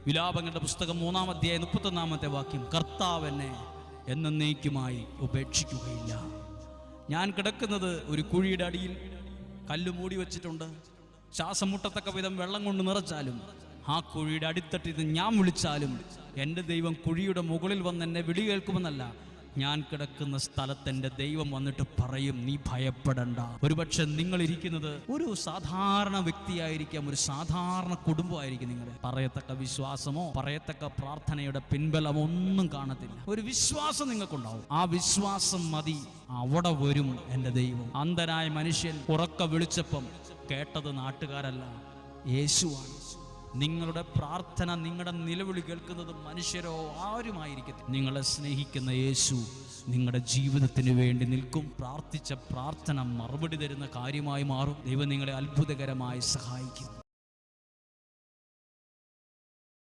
വിലാപങ്ങളുടെ പുസ്തകം 3-ാം അധ്യായം 31-ാമത്തെ വാക്യം, കർത്താവ് എന്നെ എന്നേക്കുമായി ഉപേക്ഷിക്കുകയില്ല. ഞാൻ കിടക്കുന്നത് ഒരു കുഴിയുടെ അടിയിൽ, കല്ല് മൂടി വെച്ചിട്ടുണ്ട്. ശ്വാസം മുട്ടത്തക്ക വിധം വെള്ളം കൊണ്ട് നിറച്ചാലും ആ കുഴിയുടെ അടിത്തട്ടിൽ ഞാൻ വിളിച്ചാലും എൻ്റെ ദൈവം കുഴിയുടെ മുകളിൽ വന്ന് എന്നെ വിളി കേൾക്കുമെന്നല്ല, ഞാൻ കിടക്കുന്ന സ്ഥലത്ത് എൻ്റെ ദൈവം വന്നിട്ട് പറയും, നീ ഭയപ്പെടണ്ട. ഒരുപക്ഷെ നിങ്ങളിരിക്കുന്നത് ഒരു സാധാരണ വ്യക്തിയായിരിക്കാം, ഒരു സാധാരണ കുടുംബമായിരിക്കും. നിങ്ങൾ പറയത്തക്ക വിശ്വാസമോ പറയത്തക്ക പ്രാർത്ഥനയുടെ പിൻബലമോ ഒന്നും കാണത്തില്ല. ഒരു വിശ്വാസം നിങ്ങൾക്കുണ്ടാവും. ആ വിശ്വാസം മതി, അവിടെ വരും എൻ്റെ ദൈവം. അന്ധനായ മനുഷ്യൻ ഉറക്ക വിളിച്ചപ്പം കേട്ടത് നാട്ടുകാരല്ല, യേശുവാണ്. നിങ്ങളുടെ പ്രാർത്ഥന, നിങ്ങളുടെ നിലവിളി കേൾക്കുന്നത് മനുഷ്യരോ ആരുമായിരിക്കത്തില്ല. നിങ്ങളെ സ്നേഹിക്കുന്ന യേശു നിങ്ങളുടെ ജീവിതത്തിന് വേണ്ടി നിൽക്കും. പ്രാർത്ഥിച്ച പ്രാർത്ഥന മറുപടി തരുന്ന കാര്യമായി മാറും. ദൈവം നിങ്ങളെ അത്ഭുതകരമായി സഹായിക്കും.